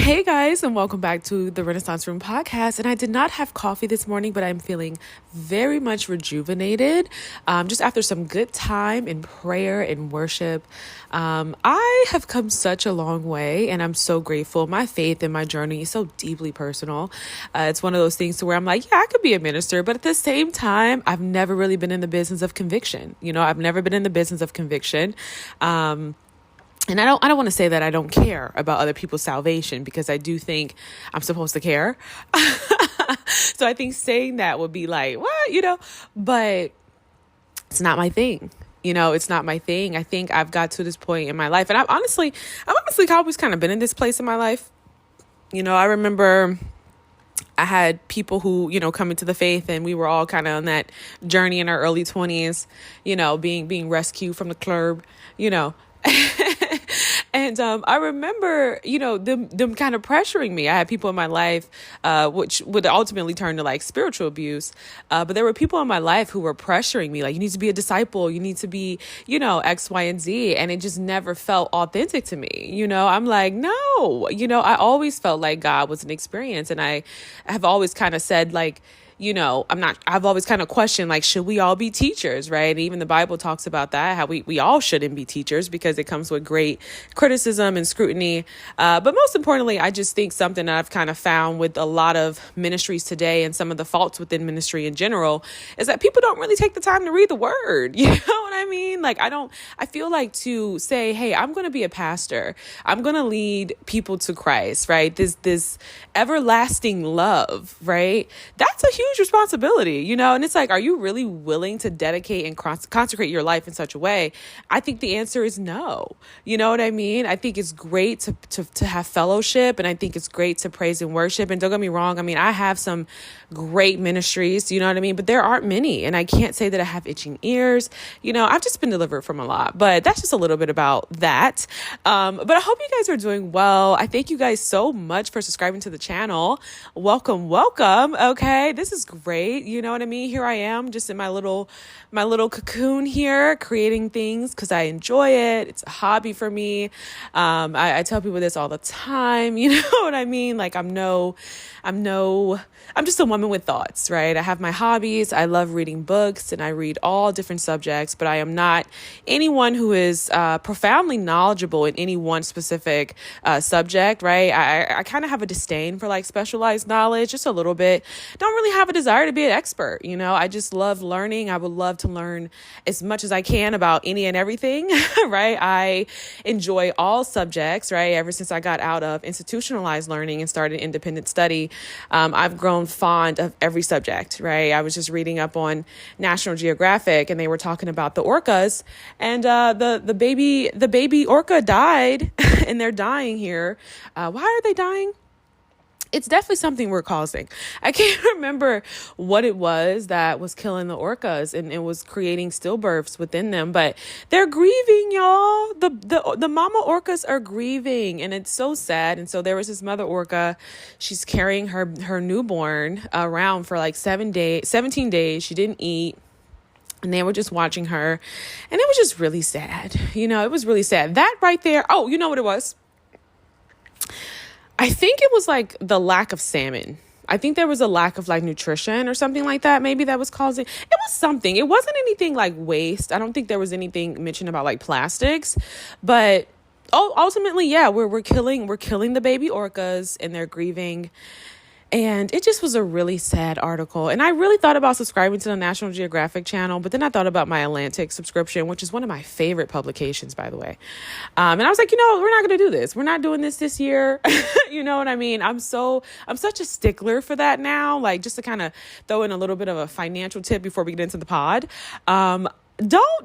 Hey guys, and welcome back to the Renaissance Room podcast. And I did not have coffee this morning, but I'm feeling very much rejuvenated. Just after some good time in prayer and worship. I have come such a long way, and I'm so grateful. My faith and my journey is so deeply personal. It's one of those things to where I'm like, yeah, I could be a minister, but at the same time, I've never really been in the business of conviction. I've never been in the business of conviction. And I don't want to say that I don't care about other people's salvation, because I do think I'm supposed to care. So I think saying that would be like, what, but it's not my thing. It's not my thing. I think I've got to this point in my life, and I've honestly always kind of been in this place in my life. I remember I had people who, come into the faith, and we were all kind of on that journey in our early 20s, being rescued from the club, And I remember, them kind of pressuring me. I had people in my life, which would ultimately turn to like spiritual abuse. But there were people in my life who were pressuring me, like, you need to be a disciple. You need to be, X, Y, and Z. And it just never felt authentic to me. I'm like, no, I always felt like God was an experience. And I have always kind of said, like, I've always kind of questioned, like, should we all be teachers, right? And even the Bible talks about that, how we all shouldn't be teachers, because it comes with great criticism and scrutiny. But most importantly, I just think something that I've kind of found with a lot of ministries today, and some of the faults within ministry in general, is that people don't really take the time to read the word. You know what I mean? Like, I feel like to say, hey, I'm going to be a pastor, I'm going to lead people to Christ, right? This everlasting love, right? That's a huge responsibility, and it's like, are you really willing to dedicate and consecrate your life in such a way? I think the answer is no. You know what I mean? I think it's great to have fellowship, and I think it's great to praise and worship. And don't get me wrong, I have some great ministries, you know what I mean? But there aren't many, and I can't say that I have itching ears. I've just been delivered from a lot, but that's just a little bit about that. But I hope you guys are doing well. I thank you guys so much for subscribing to the channel. Welcome. Okay. This is great. You know what I mean? Here I am, just in my little cocoon here, creating things because I enjoy it. It's a hobby for me. I tell people this all the time. You know what I mean? Like, I'm just a woman with thoughts, right? I have my hobbies. I love reading books, and I read all different subjects, but I am not anyone who is profoundly knowledgeable in any one specific subject, right? I kind of have a disdain for like specialized knowledge, just a little bit. Don't really have a desire to be an expert. I just love learning. I would love to learn as much as I can about any and everything, right? I enjoy all subjects, right? Ever since I got out of institutionalized learning and started independent study, I've grown fond of every subject, right? I was just reading up on National Geographic, and they were talking about the orcas, and the baby orca died, and they're dying here. Why are they dying? It's definitely something we're causing. I can't remember what it was that was killing the orcas, and it was creating stillbirths within them, but they're grieving, y'all. The mama orcas are grieving, and it's so sad. And so there was this mother orca. She's carrying her newborn around for like 17 days. She didn't eat. And they were just watching her, and it was just really sad. It was really sad. That right there. Oh, you know what it was? I think it was like the lack of salmon. I think there was a lack of like nutrition or something like that. Maybe that was causing, it was something. It wasn't anything like waste. I don't think there was anything mentioned about like plastics, but ultimately, yeah, we're killing the baby orcas, and they're grieving. And it just was a really sad article. And I really thought about subscribing to the National Geographic channel, but then I thought about my Atlantic subscription, which is one of my favorite publications, by the way. And I was like, we're not going to do this. We're not doing this year. You know what I mean? I'm such a stickler for that now. Like, just to kind of throw in a little bit of a financial tip before we get into the pod. Don't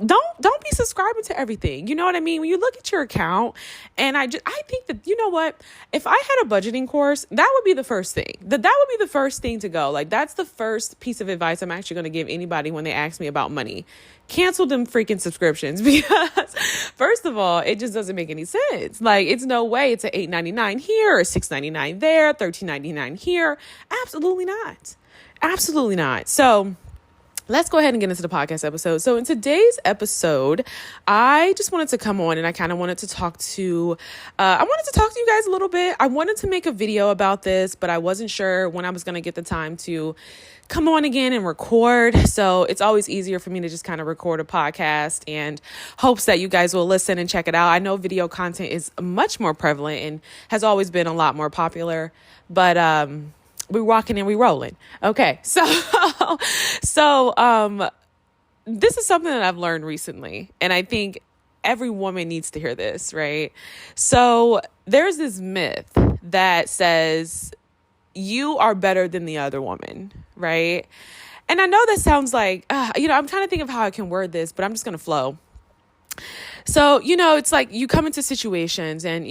be subscribing to everything. You know what I mean? When you look at your account, and I think that, you know what, if I had a budgeting course, that would be the first thing. That would be the first thing to go. Like, that's the first piece of advice I'm actually going to give anybody when they ask me about money. Cancel them freaking subscriptions, because first of all, it just doesn't make any sense. Like, it's no way it's an $8.99 here or $6.99 there, $13.99 here. Absolutely not. So let's go ahead and get into the podcast episode. So in today's episode, I just wanted to come on and I kind of wanted to talk to you guys a little bit. I wanted to make a video about this, but I wasn't sure when I was going to get the time to come on again and record. So it's always easier for me to just kind of record a podcast and hopes that you guys will listen and check it out. I know video content is much more prevalent and has always been a lot more popular, but, we're rocking and we rolling. Okay. So this is something that I've learned recently, and I think every woman needs to hear this, right? So there's this myth that says you are better than the other woman, right? And I know that sounds like, I'm trying to think of how I can word this, but I'm just going to flow. So, it's like you come into situations and,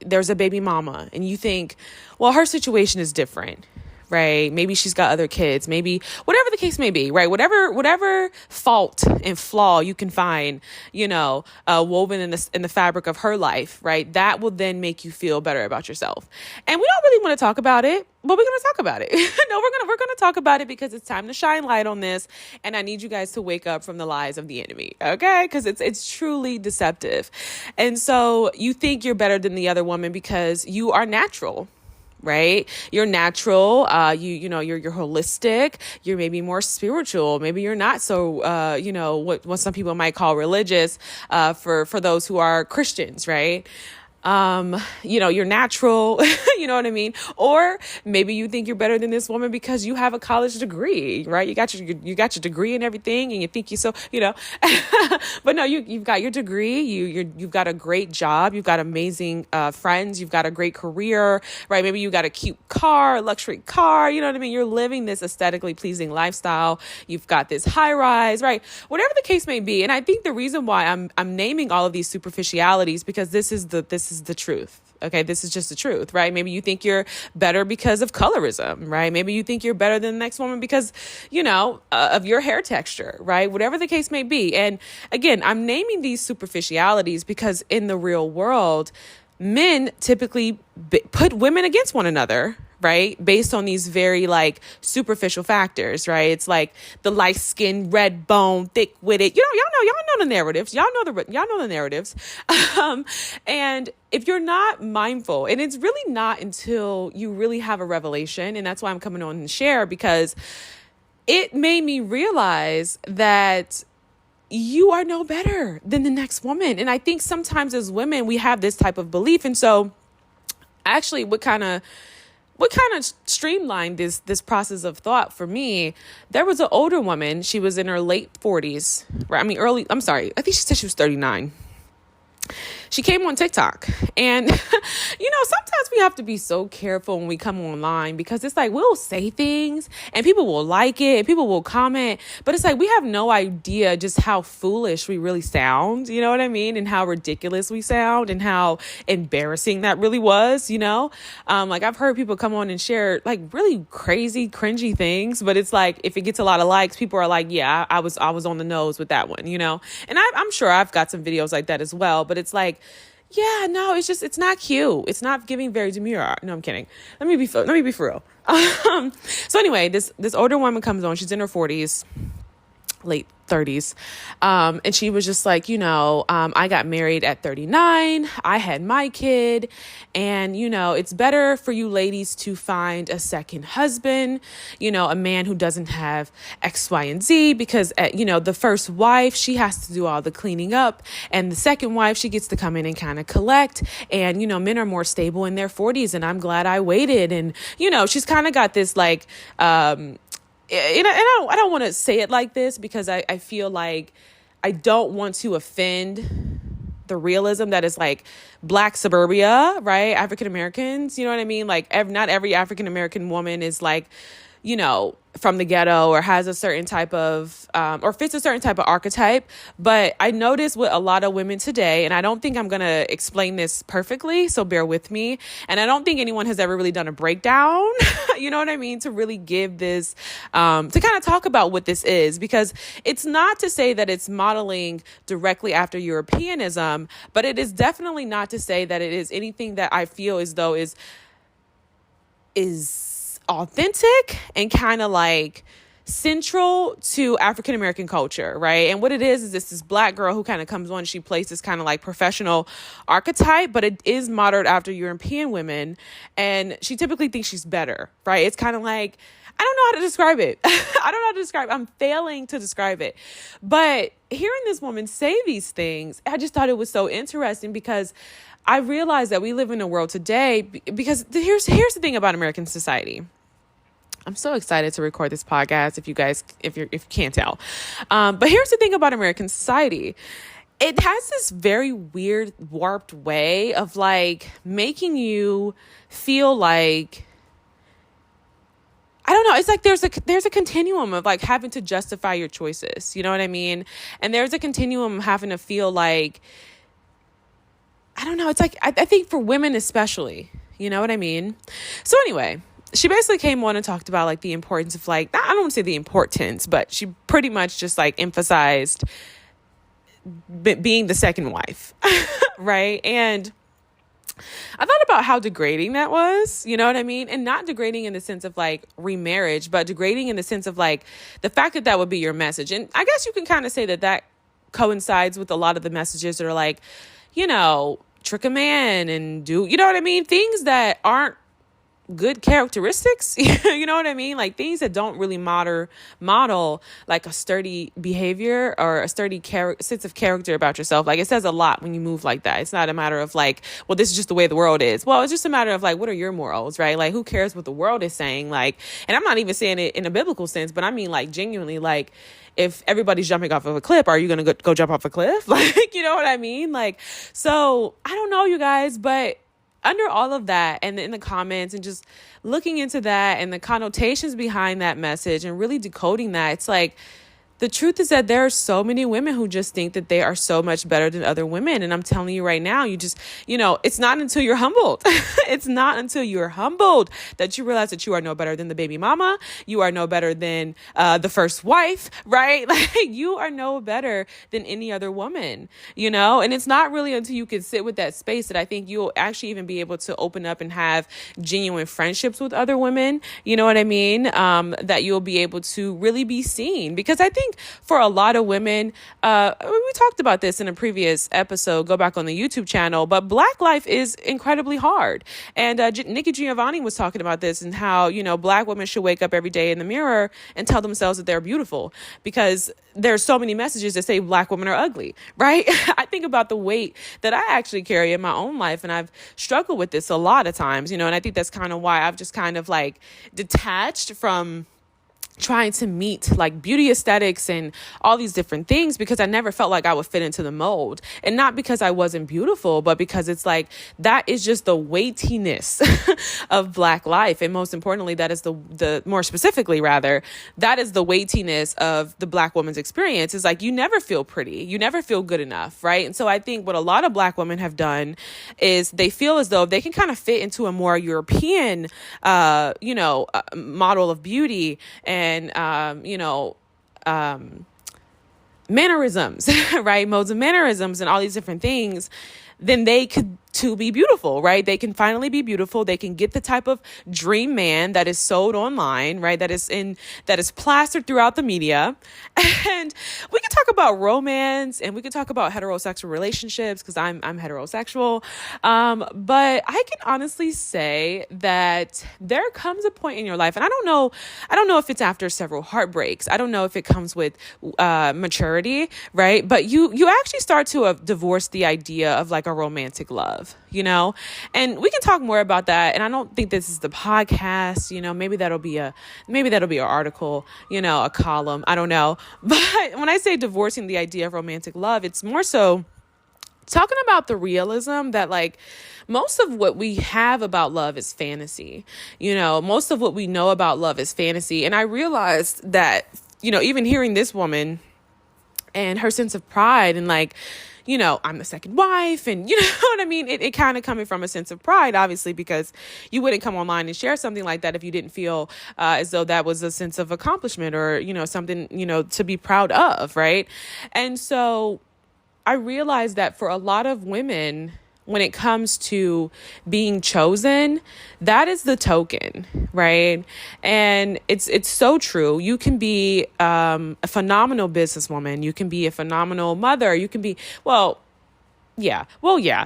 there's a baby mama and you think, well, her situation is different, right? Maybe she's got other kids, maybe whatever the case may be, right? Whatever fault and flaw you can find, woven in the fabric of her life, right? That will then make you feel better about yourself. And we don't really want to talk about it, but we're going to talk about it. No, we're going to talk about it because it's time to shine light on this. And I need you guys to wake up from the lies of the enemy. Okay. Cause it's truly deceptive. And so you think you're better than the other woman because you are natural. Right? You're natural. You're holistic. You're maybe more spiritual. Maybe you're not so, what some people might call religious, for those who are Christians, right? You're natural, you know what I mean? Or maybe you think you're better than this woman because you have a college degree, right? You got your degree and everything, and you think but no, you've got your degree, you've got a great job, you've got amazing, friends, you've got a great career, right? Maybe you got a cute car, luxury car, you know what I mean? You're living this aesthetically pleasing lifestyle. You've got this high rise, right? Whatever the case may be. And I think the reason why I'm naming all of these superficialities, because this is the truth. Okay. This is just the truth, right? Maybe you think you're better because of colorism, right? Maybe you think you're better than the next woman because, of your hair texture, right? Whatever the case may be. And again, I'm naming these superficialities because in the real world, men typically put women against one another, right? Based on these very superficial factors, right? It's like the light skin, red bone, thick witted. Y'all know the narratives. Y'all know the narratives. And if you're not mindful, and it's really not until you really have a revelation, and that's why I'm coming on and share, because it made me realize that you are no better than the next woman. And I think sometimes as women, we have this type of belief. And so actually what kind of streamlined this process of thought for me, there was an older woman. She was in her late 40s, right? I think she said she was 39. She came on TikTok, and, sometimes we have to be so careful when we come online, because it's like, we'll say things and people will like it and people will comment, but it's like, we have no idea just how foolish we really sound. You know what I mean? And how ridiculous we sound and how embarrassing that really was, I've heard people come on and share really crazy, cringy things, but it's like, if it gets a lot of likes, people are like, yeah, I was on the nose with that one, and I'm sure I've got some videos like that as well, but it's like, yeah, no, it's not cute. It's not giving very demure. No, I'm kidding. Let me be for real. So anyway, this older woman comes on. She's in her 40s, late 30s. And she was just like, I got married at 39. I had my kid, and, it's better for you ladies to find a second husband, a man who doesn't have X, Y, and Z, because, the first wife, she has to do all the cleaning up, and the second wife, she gets to come in and kind of collect. And, men are more stable in their 40s, and I'm glad I waited. And, she's kind of got this and I don't want to say it like this, because I feel like I don't want to offend the realism that is Black suburbia, right? African Americans, you know what I mean? Not every African American woman is from the ghetto or has a certain type of, or fits a certain type of archetype. But I notice with a lot of women today, and I don't think I'm going to explain this perfectly, so bear with me. And I don't think anyone has ever really done a breakdown, you know what I mean, to really give this, to kind of talk about what this is, because it's not to say that it's modeling directly after Europeanism, but it is definitely not to say that it is anything that I feel as though is authentic and kind of central to African American culture, right? And what it is this Black girl who kind of comes on, she plays this kind of like professional archetype, but it is modeled after European women, and she typically thinks she's better, right? It's kind of like, I don't know how to describe it. I don't know how to describe it. I'm failing to describe it. But hearing this woman say these things, I just thought it was so interesting, because I realized that we live in a world today, because here's the thing about American society. I'm so excited to record this podcast, if you can't tell. But here's the thing about American society. It has this very weird, warped way of like making you feel like, I don't know. It's like there's a continuum of like having to justify your choices. You know what I mean? And there's a continuum of having to feel like, I don't know. It's like, I think for women especially, you know what I mean? So anyway, she basically came on and talked about like the importance of like, I don't want to say the importance, but she pretty much just like emphasized being the second wife, right? And I thought about how degrading that was, you know what I mean? And not degrading in the sense of like remarriage, but degrading in the sense of like the fact that that would be your message. And I guess you can kind of say that that coincides with a lot of the messages that are like, you know, trick a man and do, you know what I mean? Things that aren't good characteristics, you know what I mean? Like things that don't really model like a sturdy behavior or a sturdy sense of character about yourself. Like it says a lot when you move like that. It's not a matter of like, well, this is just the way the world is. Well, it's just a matter of like, what are your morals, right? Like who cares what the world is saying? Like, and I'm not even saying it in a biblical sense, but I mean like genuinely, like if everybody's jumping off of a cliff, are you going to go jump off a cliff? Like, you know what I mean? Like, so I don't know, you guys, but under all of that and in the comments and just looking into that and the connotations behind that message and really decoding that, it's like, the truth is that there are so many women who just think that they are so much better than other women. And I'm telling you right now, you just, you know, it's not until you're humbled. It's not until you're humbled that you realize that you are no better than the baby mama. You are no better than the first wife, right? Like you are no better than any other woman, you know? And it's not really until you can sit with that space that I think you'll actually even be able to open up and have genuine friendships with other women. You know what I mean? That you'll be able to really be seen, because I think for a lot of women, we talked about this in a previous episode, go back on the YouTube channel, but Black life is incredibly hard. And Nikki Giovanni was talking about this and how, you know, Black women should wake up every day in the mirror and tell themselves that they're beautiful, because there's so many messages that say Black women are ugly, right? I think about the weight that I actually carry in my own life, and I've struggled with this a lot of times, you know, and I think that's kind of why I've just kind of like detached from trying to meet like beauty aesthetics and all these different things, because I never felt like I would fit into the mold. And not because I wasn't beautiful, but because it's like, that is just the weightiness of Black life. And most importantly, that is the more specifically rather, that is the weightiness of the Black woman's experience. Is like, you never feel pretty. You never feel good enough. Right. And so I think what a lot of Black women have done is they feel as though they can kind of fit into a more European, model of beauty and mannerisms, right? Modes of mannerisms and all these different things, then they could to be beautiful, right? They can finally be beautiful. They can get the type of dream man that is sold online, right? That is plastered throughout the media. And we can talk about romance and we can talk about heterosexual relationships, because I'm heterosexual. But I can honestly say that there comes a point in your life, and I don't know if it's after several heartbreaks. I don't know if it comes with maturity, right? But you actually start to divorce the idea of like a romantic love, you know? And we can talk more about that. And I don't think this is the podcast, you know, maybe that'll be an article, you know, a column, I don't know. But when I say divorcing the idea of romantic love, it's more so talking about the realism that like most of what we have about love is fantasy. You know, most of what we know about love is fantasy. And I realized that, you know, even hearing this woman and her sense of pride and like, you know, I'm the second wife, and you know what I mean? It kind of coming from a sense of pride, obviously, because you wouldn't come online and share something like that if you didn't feel as though that was a sense of accomplishment or, you know, something, you know, to be proud of, right? And so I realized that for a lot of women, when it comes to being chosen, that is the token, right? And it's so true. You can be a phenomenal businesswoman. You can be a phenomenal mother. You can be, yeah.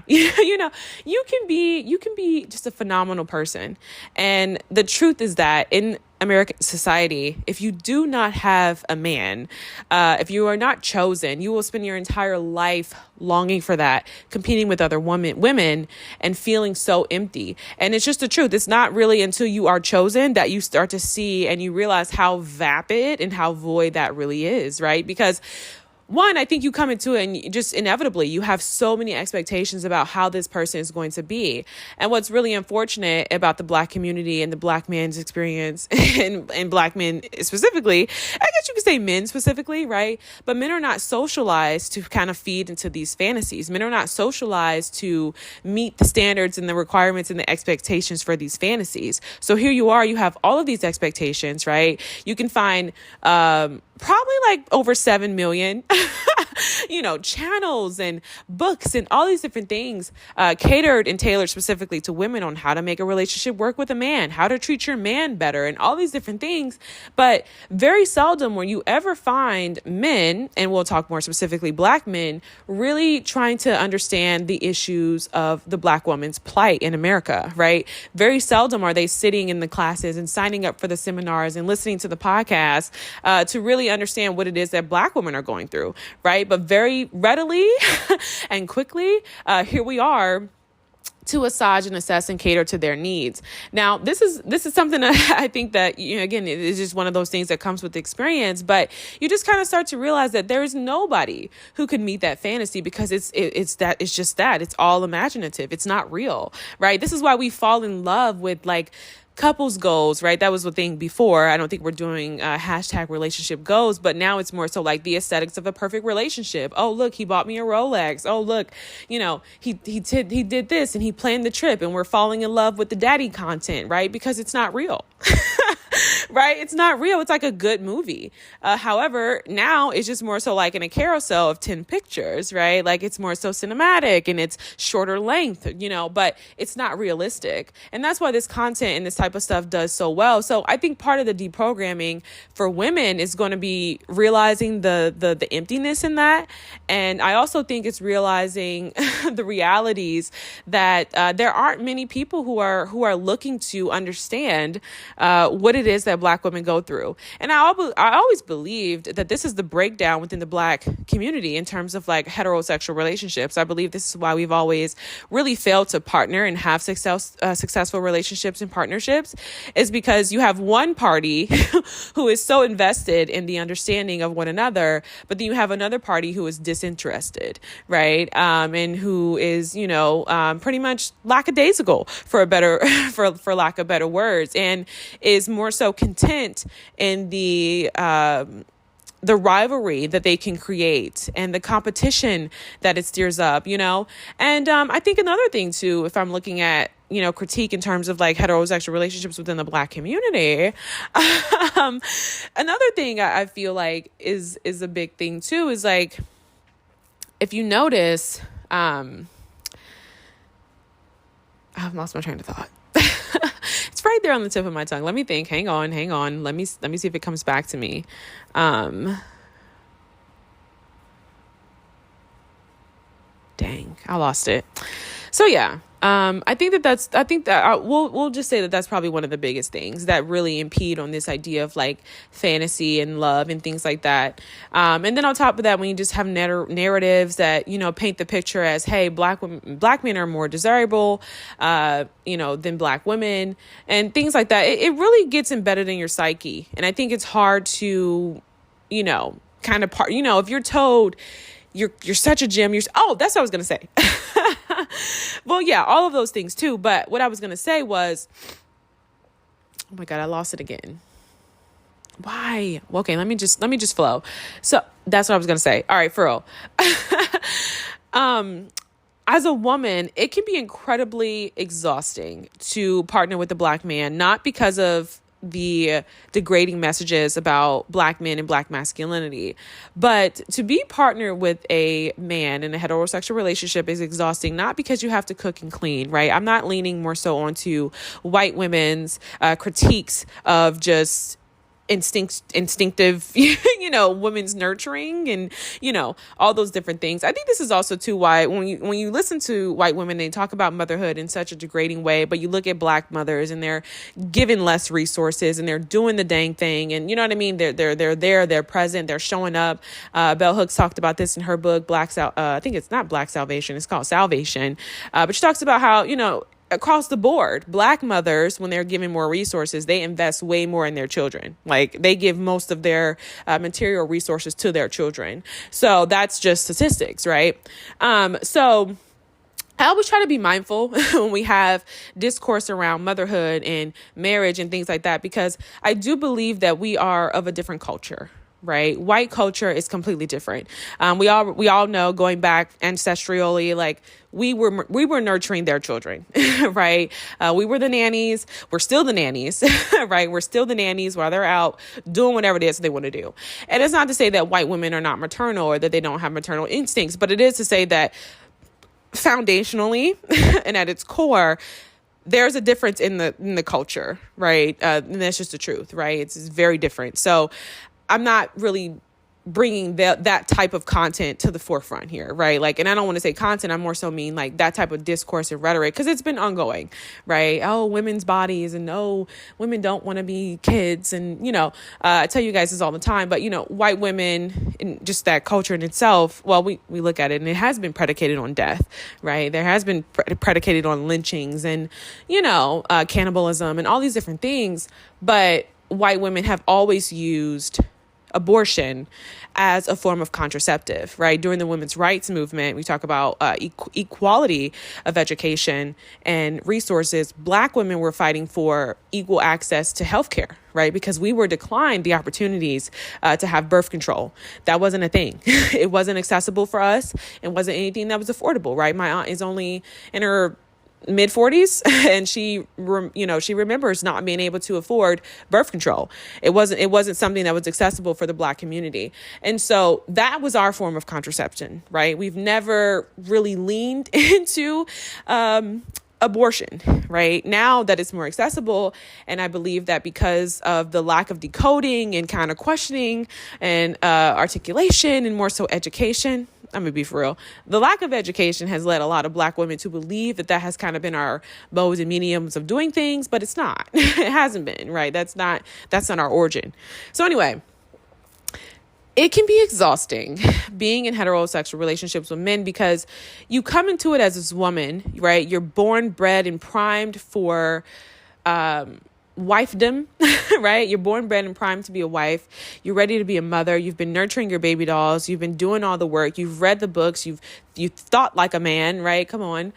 You know, you can be just a phenomenal person. And the truth is that in American society, if you do not have a man, if you are not chosen, you will spend your entire life longing for that, competing with other women and feeling so empty. And it's just the truth. It's not really until you are chosen that you start to see and you realize how vapid and how void that really is, right? Because one, I think you come into it and just inevitably you have so many expectations about how this person is going to be. And what's really unfortunate about the Black community and the Black man's experience and Black men specifically, I guess you could say men specifically, right? But men are not socialized to kind of feed into these fantasies. Men are not socialized to meet the standards and the requirements and the expectations for these fantasies. So here you are, you have all of these expectations, right? You can find probably like over 7 million channels and books and all these different things catered and tailored specifically to women on how to make a relationship work with a man, how to treat your man better, and all these different things. But very seldom will you ever find men, and we'll talk more specifically Black men, really trying to understand the issues of the Black woman's plight in America, right? Very seldom are they sitting in the classes and signing up for the seminars and listening to the podcast to really understand what it is that Black women are going through, right? But very readily and quickly, here we are to massage and assess and cater to their needs. Now, this is something that I think that, again, it is just one of those things that comes with experience, but you just kind of start to realize that there is nobody who can meet that fantasy because it's just that. It's all imaginative. It's not real, right? This is why we fall in love with like couples goals, right? That was the thing before. I don't think we're doing hashtag relationship goals, but now it's more so like the aesthetics of a perfect relationship. Oh, look, he bought me a Rolex. Oh, look, he did this and he planned the trip, and we're falling in love with the daddy content, right? Because it's not real. Right? It's not real. It's like a good movie. However, now it's just more so like in a carousel of 10 pictures, right? Like it's more so cinematic and it's shorter length, but it's not realistic. And that's why this content and this type of stuff does so well. So I think part of the deprogramming for women is going to be realizing the emptiness in that. And I also think it's realizing the realities that there aren't many people who are looking to understand what it is that Black women go through. And I always believed that this is the breakdown within the Black community in terms of like heterosexual relationships. I believe this is why we've always really failed to partner and have successful relationships and partnerships, is because you have one party who is so invested in the understanding of one another, but then you have another party who is disinterested, right? And who is, pretty much lackadaisical for lack of better words, and is more so content in the rivalry that they can create and the competition that it steers up, And I think another thing too, if I'm looking at, critique in terms of like heterosexual relationships within the Black community, another thing I feel like is a big thing too, is like, if you notice, I've lost my train of thought. It's right there on the tip of my tongue. Let me think. Hang on. Let me see if it comes back to me. Dang, I lost it. So yeah, I think that we'll just say that that's probably one of the biggest things that really impede on this idea of like fantasy and love and things like that. And then on top of that, when you just have narratives that, paint the picture as, hey, Black men are more desirable, than Black women and things like that. It really gets embedded in your psyche. And I think it's hard to, kind of if you're told you're such a gem, that's what I was going to say. Well, yeah, all of those things too. But what I was going to say was, oh my God, I lost it again. Why? Well, okay, let me just flow. So that's what I was going to say. All right, for real. As a woman, it can be incredibly exhausting to partner with a Black man, not because of the degrading messages about Black men and Black masculinity. But to be partnered with a man in a heterosexual relationship is exhausting, not because you have to cook and clean, right? I'm not leaning more so onto white women's critiques of just instinctive, women's nurturing and, all those different things. I think this is also too why when you listen to white women, they talk about motherhood in such a degrading way, but you look at Black mothers and they're given less resources and they're doing the dang thing. And you know what I mean? They're there, they're present, they're showing up. Bell Hooks talked about this in her book, I think it's not Black Salvation, it's called Salvation. But she talks about how, across the board, Black mothers, when they're given more resources, they invest way more in their children. Like they give most of their material resources to their children. So that's just statistics, right? So I always try to be mindful when we have discourse around motherhood and marriage and things like that, because I do believe that we are of a different culture. Right. White culture is completely different. We all know, going back ancestrally, like we were nurturing their children. Right. We were the nannies. We're still the nannies. Right. We're still the nannies while they're out doing whatever it is they want to do. And it's not to say that white women are not maternal or that they don't have maternal instincts, but it is to say that foundationally and at its core, there's a difference in the culture. Right. And that's just the truth. Right. It's very different. So I'm not really bringing that type of content to the forefront here, right? Like, and I don't want to say content, I more so mean like that type of discourse and rhetoric, because it's been ongoing, right? Oh, women's bodies, and no, women don't want to be kids. And, I tell you guys this all the time, but, white women and just that culture in itself, well, we look at it and it has been predicated on death, right? There has been predicated on lynchings and, cannibalism and all these different things. But white women have always used abortion as a form of contraceptive, right? During the women's rights movement, we talk about equality of education and resources. Black women were fighting for equal access to healthcare, right? Because we were declined the opportunities to have birth control. That wasn't a thing. It wasn't accessible for us. It wasn't anything that was affordable, right? My aunt is only in her mid 40s and she remembers not being able to afford birth control. It wasn't something that was accessible for the Black community. And so that was our form of contraception, right? We've never really leaned into abortion, right? Now that it's more accessible, and I believe that because of the lack of decoding and kind of questioning and articulation and more so education, I'm gonna be for real, the lack of education has led a lot of Black women to believe that has kind of been our modes and mediums of doing things, but it's not. It hasn't been, right? That's not our origin. So anyway, it can be exhausting being in heterosexual relationships with men, because you come into it as this woman, right? You're born, bred, and primed for wifedom, right? You're born, bred, and primed to be a wife. You're ready to be a mother. You've been nurturing your baby dolls. You've been doing all the work. You've read the books. You've thought like a man, right? Come on.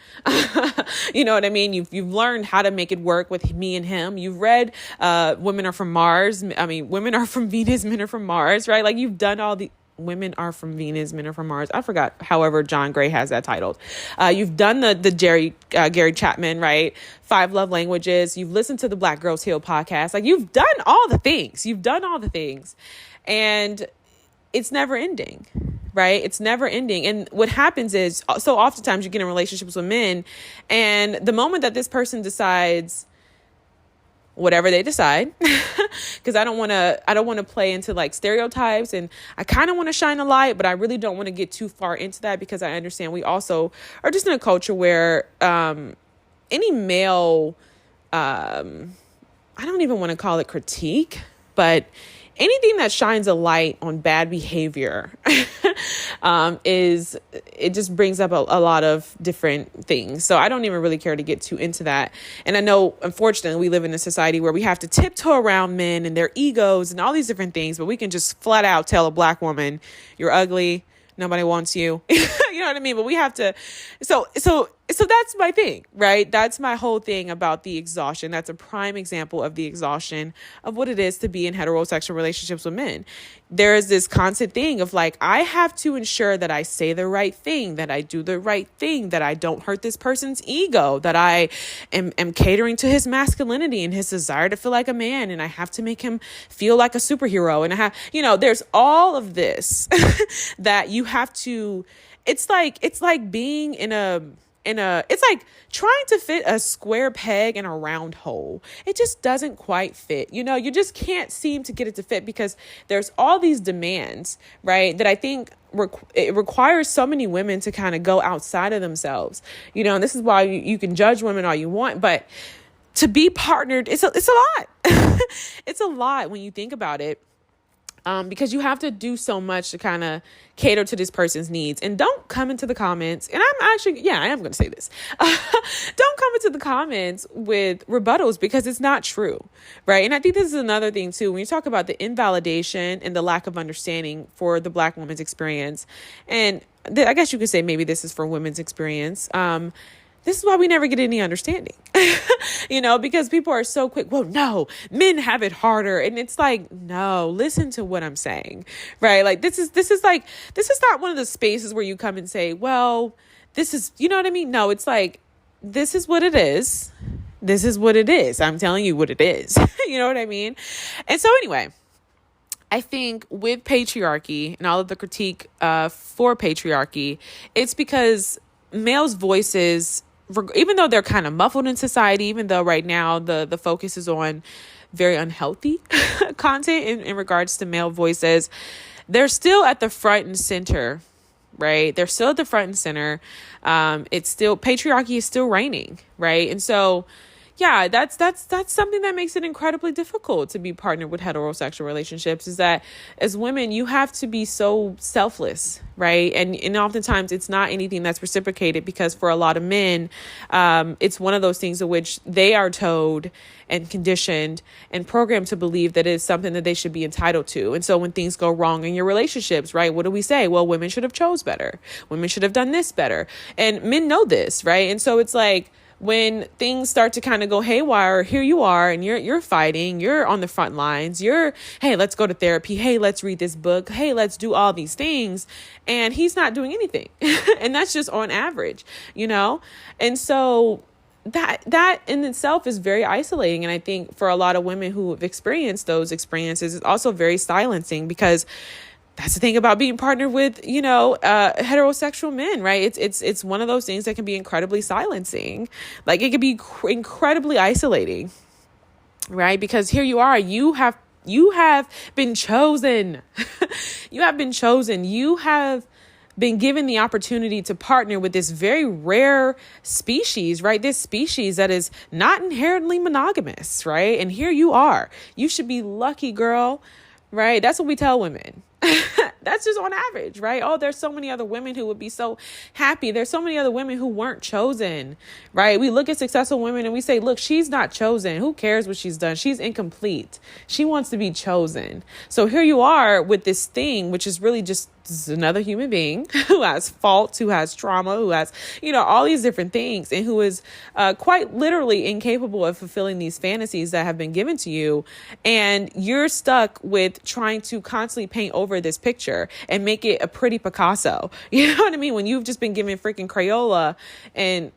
You know what I mean? You've learned how to make it work with me and him. You've read Women Are From Mars. Women Are From Venus, Men Are From Mars, right? Like you've done all the Women Are From Venus, Men Are From Mars. I forgot, however, John Gray has that titled. You've done the Gary Chapman, right? 5 Love Languages. You've listened to the Black Girls Heal podcast. Like you've done all the things. And it's never ending, right? It's never ending. And what happens is, so oftentimes you get in relationships with men, and the moment that this person decides whatever they decide, because I don't want to play into like stereotypes, and I kind of want to shine a light, but I really don't want to get too far into that, because I understand we also are just in a culture where any male, I don't even want to call it critique, but anything that shines a light on bad behavior it just brings up a lot of different things. So I don't even really care to get too into that. And I know, unfortunately, we live in a society where we have to tiptoe around men and their egos and all these different things, but we can just flat out tell a Black woman, you're ugly. Nobody wants you. You You know what I mean? But we have to, so that's my thing, right? That's my whole thing about the exhaustion. That's a prime example of the exhaustion of what it is to be in heterosexual relationships with men. There is this constant thing of like, I have to ensure that I say the right thing, that I do the right thing, that I don't hurt this person's ego, that I am catering to his masculinity and his desire to feel like a man. And I have to make him feel like a superhero. And I have, there's all of this that you have to, it's like being it's like trying to fit a square peg in a round hole. It just doesn't quite fit. You just can't seem to get it to fit because there's all these demands, right? That I think it requires so many women to kind of go outside of themselves, and this is why you can judge women all you want, but to be partnered, it's a lot. It's a lot when you think about it. Because you have to do so much to kind of cater to this person's needs. And don't come into the comments. And I am going to say this. Don't come into the comments with rebuttals because it's not true. Right. And I think this is another thing, too, when you talk about the invalidation and the lack of understanding for the Black woman's experience. And I guess you could say maybe this is for women's experience. This is why we never get any understanding, because people are so quick. Well, no, men have it harder. And it's like, no, listen to what I'm saying, right? Like, this is not one of the spaces where you come and say, well, this is, you know what I mean? No, it's like, this is what it is. This is what it is. I'm telling you what it is. You know what I mean? And so anyway, I think with patriarchy and all of the critique for patriarchy, it's because males' voices, even though they're kind of muffled in society, even though right now the focus is on very unhealthy content in regards to male voices, they're still at the front and center, right? They're still at the front and center. It's still, patriarchy is still reigning, right? And so, yeah, that's something that makes it incredibly difficult to be partnered with heterosexual relationships, is that as women, you have to be so selfless, right? And oftentimes it's not anything that's reciprocated, because for a lot of men, it's one of those things in which they are told and conditioned and programmed to believe that it's something that they should be entitled to. And so when things go wrong in your relationships, right, what do we say? Well, women should have chose better. Women should have done this better. And men know this, right? And so it's like, when things start to kind of go haywire, here you are and you're fighting, you're on the front lines, hey, let's go to therapy. Hey, let's read this book. Hey, let's do all these things. And he's not doing anything. And that's just on average, And so that in itself is very isolating. And I think for a lot of women who have experienced those experiences, it's also very silencing, because that's the thing about being partnered with, heterosexual men, right? It's one of those things that can be incredibly silencing. Like, it can be incredibly isolating, right? Because here you are, you have been chosen. You have been chosen. You have been given the opportunity to partner with this very rare species, right? This species that is not inherently monogamous, right? And here you are. You should be lucky, girl, right? That's what we tell women. That's just on average, right? Oh, there's so many other women who would be so happy. There's so many other women who weren't chosen, right? We look at successful women and we say, look, she's not chosen. Who cares what she's done? She's incomplete. She wants to be chosen. So here you are with this thing, which is really just another human being who has faults, who has trauma, who has, all these different things, and who is quite literally incapable of fulfilling these fantasies that have been given to you. And you're stuck with trying to constantly paint over this picture and make it a pretty Picasso. You know what I mean? When you've just been given freaking Crayola and,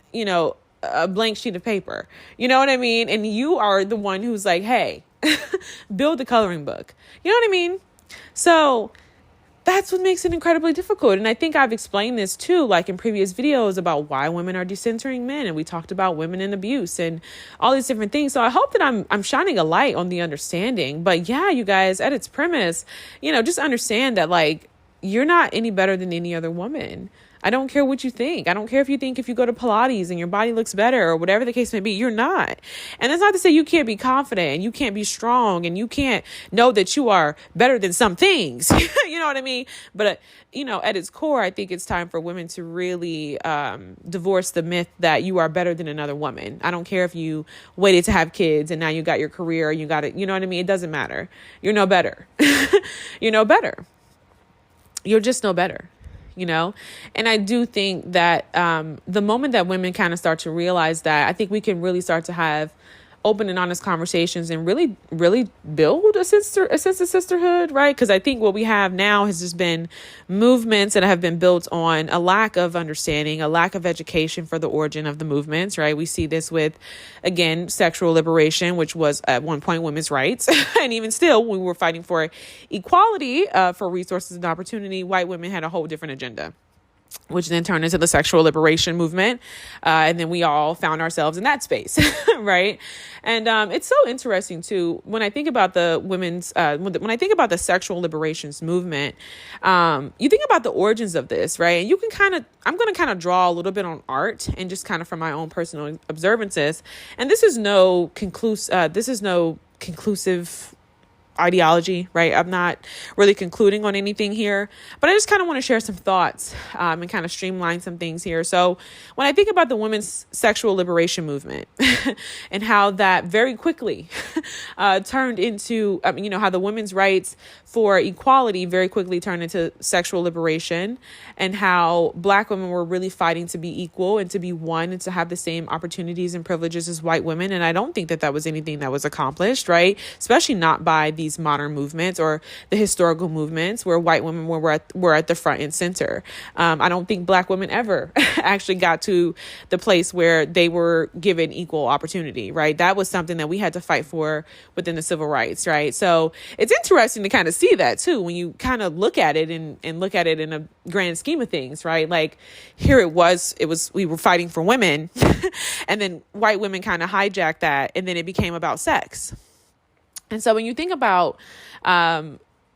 a blank sheet of paper, you know what I mean? And you are the one who's like, hey, build the coloring book. You know what I mean? So that's what makes it incredibly difficult. And I think I've explained this too, like in previous videos, about why women are decentering men. And we talked about women in abuse and all these different things. So I hope that I'm shining a light on the understanding. But yeah, you guys, at its premise, just understand that, like, you're not any better than any other woman. I don't care what you think. I don't care if you think if you go to Pilates and your body looks better or whatever the case may be, you're not. And that's not to say you can't be confident and you can't be strong and you can't know that you are better than some things. You know what I mean? But, at its core, I think it's time for women to really divorce the myth that you are better than another woman. I don't care if you waited to have kids and now you got your career, you got it. You know what I mean? It doesn't matter. You're no better. You're no better. You're just no better. And I do think that the moment that women kind of start to realize that, I think we can really start to have open and honest conversations and really, really build a sense of sisterhood, right? Because I think what we have now has just been movements that have been built on a lack of understanding, a lack of education for the origin of the movements, right? We see this with, again, sexual liberation, which was at one point women's rights. And even still, when we were fighting for equality, for resources and opportunity, white women had a whole different agenda, which then turned into the sexual liberation movement. And then we all found ourselves in that space, right? And it's so interesting, too, when I think about the women's, when I think about the sexual liberations movement, you think about the origins of this, right? And you can I'm going to kind of draw a little bit on art and just kind of from my own personal observances. And this is no conclusive ideology, right? I'm not really concluding on anything here, but I just kind of want to share some thoughts and kind of streamline some things here. So when I think about the women's sexual liberation movement and how that very quickly turned into, how the women's rights for equality very quickly turned into sexual liberation, and how Black women were really fighting to be equal and to be one and to have the same opportunities and privileges as white women. And I don't think that was anything that was accomplished, right? Especially not by these modern movements or the historical movements where white women were at the front and center. I don't think Black women ever actually got to the place where they were given equal opportunity, right? That was something that we had to fight for within the civil rights, right? So it's interesting to kind of see that too, when you kind of look at it and look at it in a grand scheme of things, right? Like here we were fighting for women and then white women kind of hijacked that, and then it became about sex. And so when you think about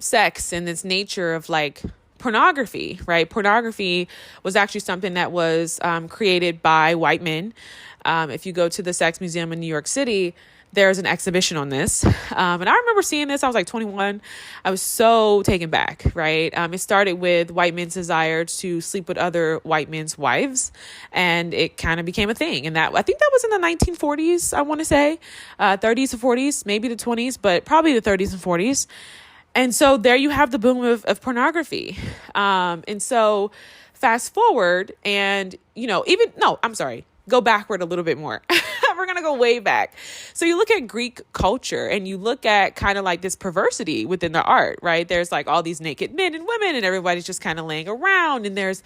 sex and its nature of like pornography, right? Pornography was actually something that was created by white men. If you go to the Sex Museum in New York City, there's an exhibition on this. And I remember seeing this. I was like 21. I was so taken back, right? It started with white men's desire to sleep with other white men's wives. And it kind of became a thing. And I think that was in the 1940s, I want to say, 30s to 40s, maybe the 20s, but probably the 30s and 40s. And so there you have the boom of pornography. And so fast forward and, go backward a little bit more. We're going to go way back. So you look at Greek culture and you look at kind of like this perversity within the art, right? There's like all these naked men and women and everybody's just kind of laying around. And there's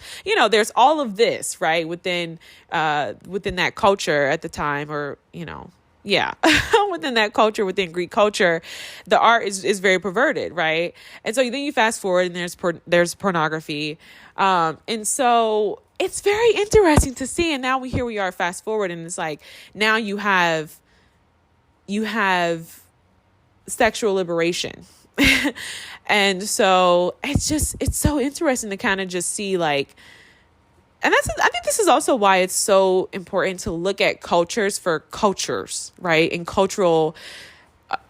all of this, right? Within that culture at the time, or, within that culture, within Greek culture, the art is very perverted, right? And so then you fast forward and there's pornography. And so it's very interesting to see. And now here we are, fast forward, and it's like, now you have sexual liberation. And so it's so interesting to kind of just see like, and I think this is also why it's so important to look at cultures for cultures, right? In cultural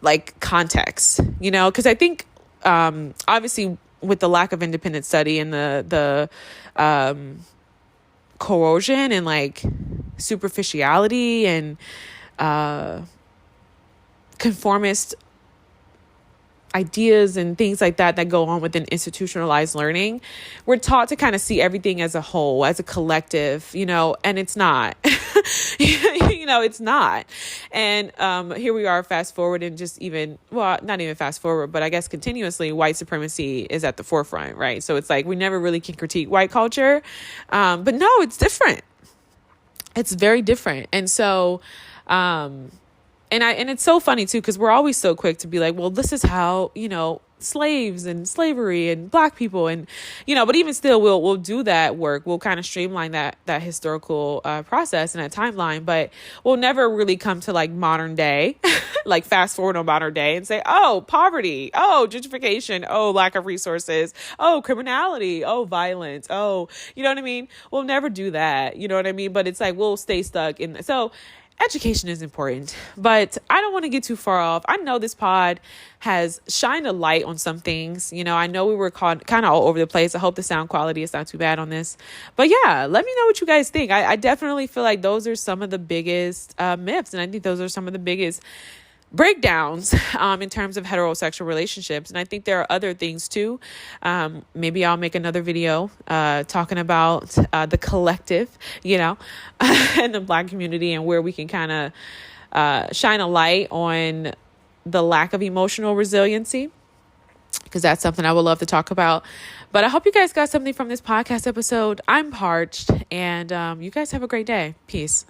like context, because I think obviously with the lack of independent study and the coercion and like superficiality and conformist ideas and things like that go on within institutionalized learning, we're taught to kind of see everything as a whole, as a collective, and it's not. It's not. And here we are, fast forward, and not even fast forward, but I guess continuously white supremacy is at the forefront, right? So it's like we never really can critique white culture, but no, it's different. It's very different. And so and it's so funny too, because we're always so quick to be like, well, this is how, slaves and slavery and Black people and, but even still, we'll do that work. We'll kind of streamline that historical process and that timeline, but we'll never really come to like modern day, like fast forward on modern day and say, oh, poverty, oh, gentrification, oh, lack of resources, oh, criminality, oh, violence, oh, you know what I mean? We'll never do that. You know what I mean? But it's like, we'll stay stuck in. So education is important, but I don't want to get too far off. I know this pod has shined a light on some things. I know we were kind of all over the place. I hope the sound quality is not too bad on this. But yeah, let me know what you guys think. I definitely feel like those are some of the biggest myths. And I think those are some of the biggest breakdowns in terms of heterosexual relationships. And I think there are other things too. Maybe I'll make another video talking about the collective, and the Black community, and where we can kind of shine a light on the lack of emotional resiliency, because that's something I would love to talk about. But I hope you guys got something from this podcast episode. I'm parched, and you guys have a great day. Peace.